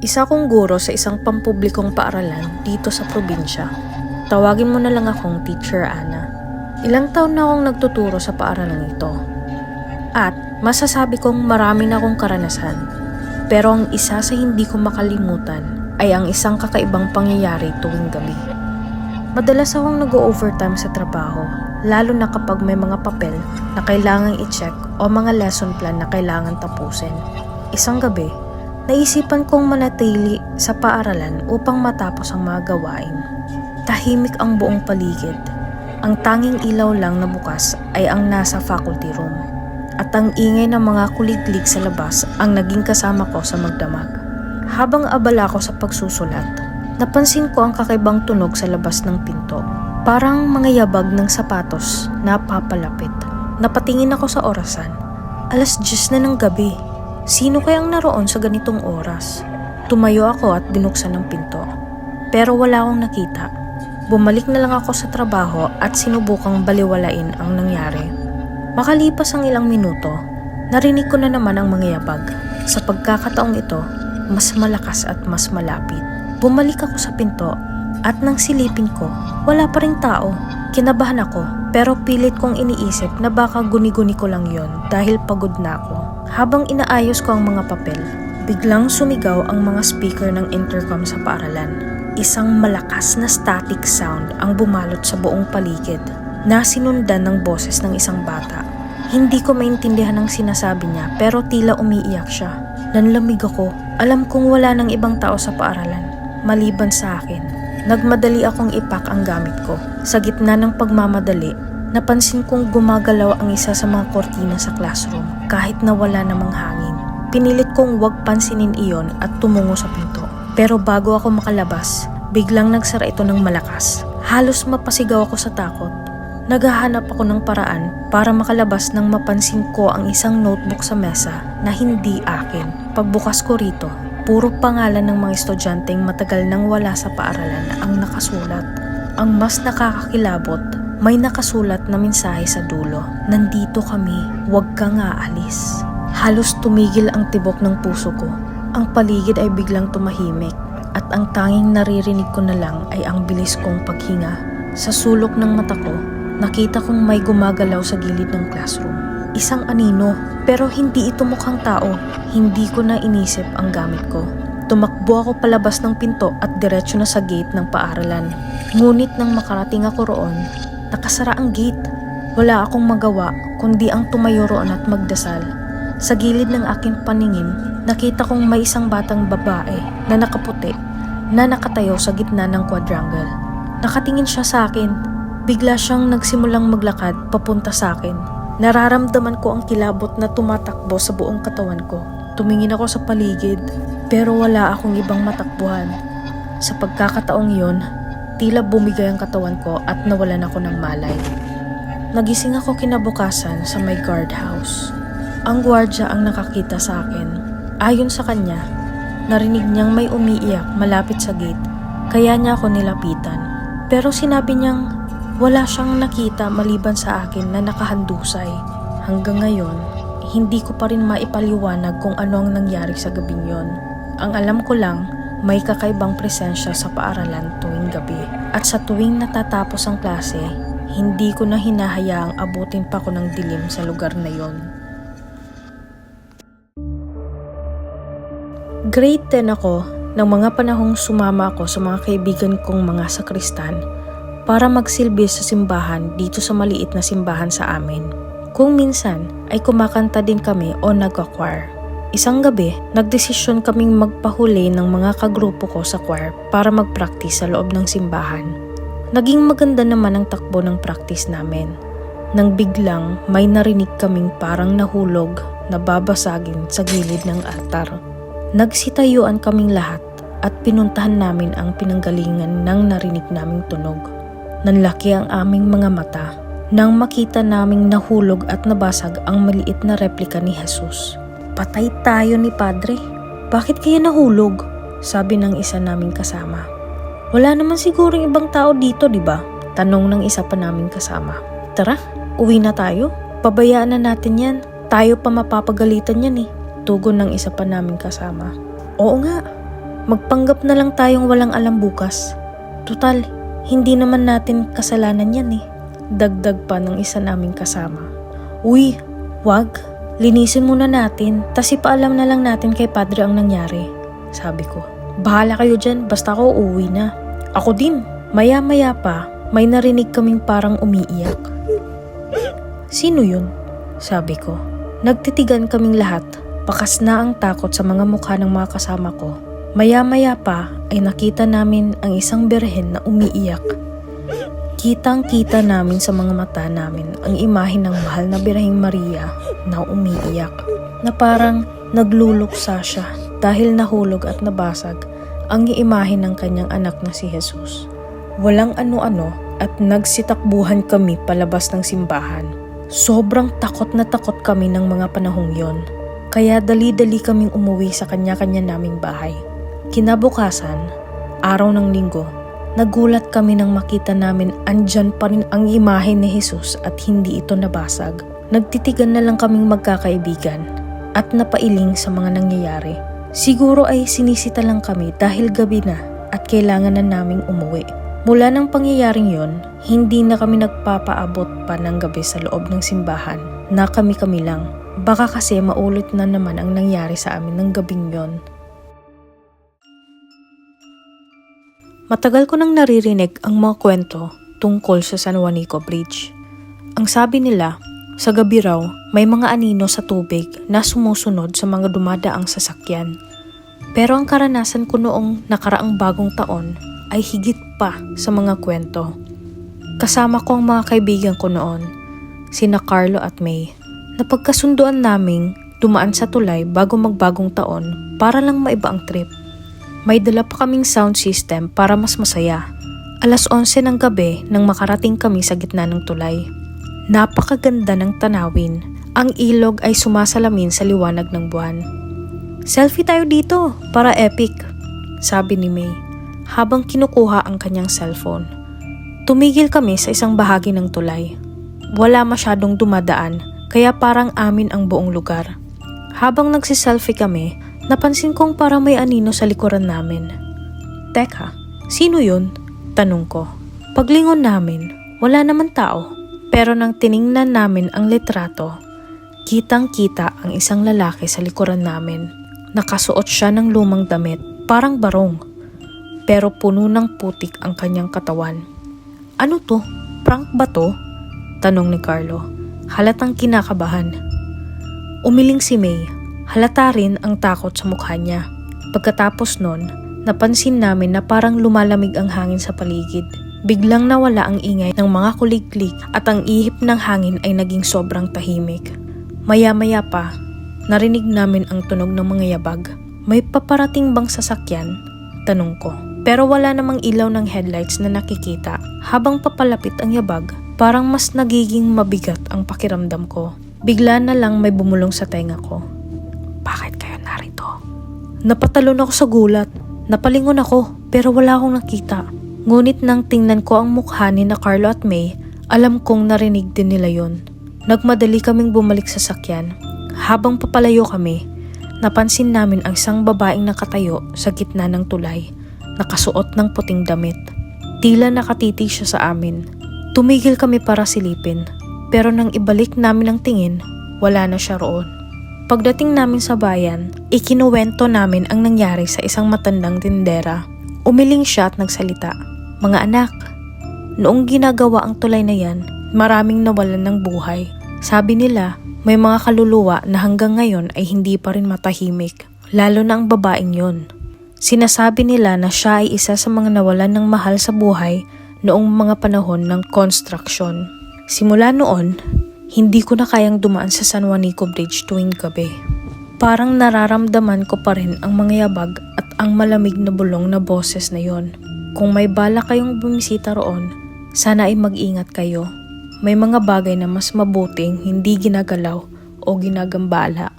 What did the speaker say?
Isa kong guro sa isang pampublikong paaralan dito sa probinsya. Tawagin mo na lang akong Teacher Ana. Ilang taon na akong nagtuturo sa paaralan ito. At masasabi kong marami na akong karanasan. Pero ang isa sa hindi ko makalimutan ay ang isang kakaibang pangyayari tuwing gabi. Madalas akong nag-overtime sa trabaho, lalo na kapag may mga papel na kailangang i-check o mga lesson plan na kailangan tapusin. Isang gabi, naisipan kong manatili sa paaralan upang matapos ang mga gawain. Tahimik ang buong paligid. Ang tanging ilaw lang na bukas ay ang nasa faculty room. At ang ingay ng mga kuliglig sa labas ang naging kasama ko sa magdamag. Habang abala ko sa pagsusulat, napansin ko ang kakaibang tunog sa labas ng pinto. Parang mga yabag ng sapatos na papalapit. Napatingin ako sa orasan. 10:00 na ng gabi. Sino kayang naroon sa ganitong oras? Tumayo ako at binuksan ang pinto. Pero wala akong nakita. Bumalik na lang ako sa trabaho at sinubukang baliwalain ang nangyari. Makalipas ang ilang minuto, narinig ko na naman ang mga yabag. Sa pagkakataong ito, mas malakas at mas malapit. Bumalik ako sa pinto at nang silipin ko, wala pa ring tao. Kinabahan ako pero pilit kong iniisip na baka guni-guni ko lang yon dahil pagod na ako. Habang inaayos ko ang mga papel, biglang sumigaw ang mga speaker ng intercom sa paaralan. Isang malakas na static sound ang bumalot sa buong paligid na sinundan ng boses ng isang bata. Hindi ko maintindihan ang sinasabi niya pero tila umiiyak siya. Nanlamig ako. Alam kong wala nang ibang tao sa paaralan maliban sa akin. Nagmadali akong ipak ang gamit ko. Sa gitna ng pagmamadali, napansin kong gumagalaw ang isa sa mga kortina sa classroom kahit na wala namang hangin. Pinilit kong huwag pansinin iyon at tumungo sa pinto. Pero bago ako makalabas, biglang nagsara ito ng malakas. Halos mapasigaw ako sa takot. Naghahanap ako ng paraan para makalabas nang mapansin ko ang isang notebook sa mesa na hindi akin. Pagbukas ko rito, puro pangalan ng mga estudyanteng matagal nang wala sa paaralan ang nakasulat. Ang mas nakakakilabot, may nakasulat na mensahe sa dulo. Nandito kami, huwag kang aalis. Halos tumigil ang tibok ng puso ko. Ang paligid ay biglang tumahimik at ang tanging naririnig ko na lang ay ang bilis kong paghinga. Sa sulok ng mata ko, nakita kong may gumagalaw sa gilid ng classroom. Isang anino, pero hindi ito mukhang tao. Hindi ko na inisip ang gamit ko. Tumakbo ako palabas ng pinto at diretso na sa gate ng paaralan. Ngunit nang makarating ako roon, nakasara ang gate. Wala akong magawa kundi ang tumayo roon at magdasal. Sa gilid ng aking paningin, nakita kong may isang batang babae na nakaputi na nakatayo sa gitna ng quadrangle. Nakatingin siya sa akin. Bigla siyang nagsimulang maglakad papunta sa akin. Nararamdaman ko ang kilabot na tumatakbo sa buong katawan ko. Tumingin ako sa paligid pero wala akong ibang matakbuhan. Sa pagkakataong yun, tila bumigay ang katawan ko at nawalan ako ng malay. Nagising ako kinabukasan sa may guardhouse. Ang gwardya ang nakakita sa akin. Ayon sa kanya, narinig niyang may umiiyak malapit sa gate kaya niya ako nilapitan. Pero sinabi niyang wala siyang nakita maliban sa akin na nakahandusay. Hanggang ngayon, hindi ko pa rin maipaliwanag kung ano ang nangyari sa gabing yon. Ang alam ko lang, may kakaibang presensya sa paaralan tuwing gabi. At sa tuwing natatapos ang klase, hindi ko na hinahayaang abutin pa ko ng dilim sa lugar na yon. Grade 10 ako ng mga panahong sumama ako sa mga kaibigan kong mga sakristan para magsilbi sa simbahan dito sa maliit na simbahan sa amin. Kung minsan ay kumakanta din kami o nagka-choir. Isang gabi, nagdesisyon kaming magpahuli ng mga kagrupo ko sa choir para mag-practice sa loob ng simbahan. Naging maganda naman ang takbo ng practice namin. Nang biglang may narinig kaming parang nahulog na babasagin sa gilid ng altar. Nagsitayuan kaming lahat at pinuntahan namin ang pinanggalingan ng narinig naming tunog. Nanlaki ang aming mga mata nang makita naming nahulog at nabasag ang maliit na replika ni Jesus. Patay tayo ni Padre. Bakit kaya nahulog? Sabi ng isa naming kasama. Wala naman sigurong ibang tao dito, di ba? Tanong ng isa pa naming kasama. Tara, uwi na tayo. Pabayaan na natin yan. Tayo pa mapapagalitan yan eh. Tugon ng isa pa naming kasama. Oo nga, Magpanggap na lang tayong walang alam bukas. Tutal, hindi naman natin kasalanan yan eh. Dagdag pa ng isa naming kasama. Uy, wag. Linisin muna natin, tas ipaalam na lang natin kay Padre ang nangyari. Sabi ko. Bahala kayo dyan, basta ako uuwi na. Ako din. Maya-maya pa, may narinig kaming parang umiiyak. Sino yun? Sabi ko. Nagtitigan kaming lahat. Bakas na ang takot sa mga mukha ng mga kasama ko. Maya-maya pa ay nakita namin ang isang birhen na umiiyak. Kitang-kita namin sa mga mata namin ang imahe ng mahal na Birheng Maria na umiiyak. Na parang nagluluksa siya dahil nahulog at nabasag ang imahe ng kanyang anak na si Jesus. Walang ano-ano at nagsitakbuhan kami palabas ng simbahan. Sobrang takot na takot kami ng mga panahong yon. Kaya dali-dali kaming umuwi sa kanya-kanya naming bahay. Kinabukasan, araw ng linggo, nagulat kami nang makita namin andyan pa rin ang imahe ni Jesus at hindi ito nabasag. Nagtitigan na lang kaming magkakaibigan at napailing sa mga nangyayari. Siguro ay sinisita lang kami dahil gabi na at kailangan na naming umuwi. Mula ng pangyayaring yon, hindi na kami nagpapaabot pa ng gabi sa loob ng simbahan na kami-kami lang. Baka kasi maulit na naman ang nangyari sa amin ng gabing yon. Matagal ko nang naririnig ang mga kwento tungkol sa San Juanico Bridge. Ang sabi nila, sa gabi raw may mga anino sa tubig na sumusunod sa mga dumadaang sasakyan. Pero ang karanasan ko noong nakaraang bagong taon ay higit pa sa mga kwento. Kasama ko ang mga kaibigan ko noon, sina Carlo at May. Napagkasunduan naming dumaan sa tulay bago magbagong taon para lang maiba ang trip. May dala pa kaming sound system para mas masaya. 11:00 ng gabi nang makarating kami sa gitna ng tulay. Napakaganda ng tanawin. Ang ilog ay sumasalamin sa liwanag ng buwan. Selfie tayo dito para epic, sabi ni May habang kinukuha ang kanyang cellphone. Tumigil kami sa isang bahagi ng tulay. Wala masyadong dumadaan kaya parang amin ang buong lugar. Habang nagsiselfie kami, napansin kong parang may anino sa likuran namin. Teka, sino yun? Tanong ko. Paglingon namin, wala naman tao. Pero nang tiningnan namin ang litrato, kitang-kita ang isang lalaki sa likuran namin. Nakasuot siya ng lumang damit, parang barong. Pero puno ng putik ang kanyang katawan. Ano to? Prank ba to? Tanong ni Carlo. Halatang kinakabahan. Umiling si May. Halata rin ang takot sa mukha niya. Pagkatapos nun, napansin namin na parang lumalamig ang hangin sa paligid. Biglang nawala ang ingay ng mga kuliglig at ang ihip ng hangin ay naging sobrang tahimik. Maya-maya pa, narinig namin ang tunog ng mga yabag. May paparating bang sasakyan? Tanong ko. Pero wala namang ilaw ng headlights na nakikita. Habang papalapit ang yabag, parang mas nagiging mabigat ang pakiramdam ko. Bigla na lang may bumulong sa tenga ko. Bakit kayo narito? Napatalon ako sa gulat. Napalingon ako pero wala akong nakita. Ngunit nang tingnan ko ang mukha ni na Carlo at May, alam kong narinig din nila yon. Nagmadali kaming bumalik sa sakyan. Habang papalayo kami, napansin namin ang isang babaeng nakatayo sa gitna ng tulay, nakasuot ng puting damit. Tila nakatitig siya sa amin. Tumigil kami para silipin, pero nang ibalik namin ang tingin, wala na siya roon. Pagdating namin sa bayan, ikinuwento namin ang nangyari sa isang matandang tindera. Umiling siya at nagsalita. Mga anak, noong ginagawa ang tulay na yan, maraming nawalan ng buhay. Sabi nila, may mga kaluluwa na hanggang ngayon ay hindi pa rin matahimik, lalo na ang babaeng yon. Sinasabi nila na siya ay isa sa mga nawalan ng mahal sa buhay noong mga panahon ng construction. Simula noon, hindi ko na kayang dumaan sa San Juanico Bridge tuwing gabi. Parang nararamdaman ko pa rin ang mga yabag at ang malamig na bulong na boses na yon. Kung may bala kayong bumisita roon, sana ay mag-ingat kayo. May mga bagay na mas mabuting hindi ginagalaw o ginagambala.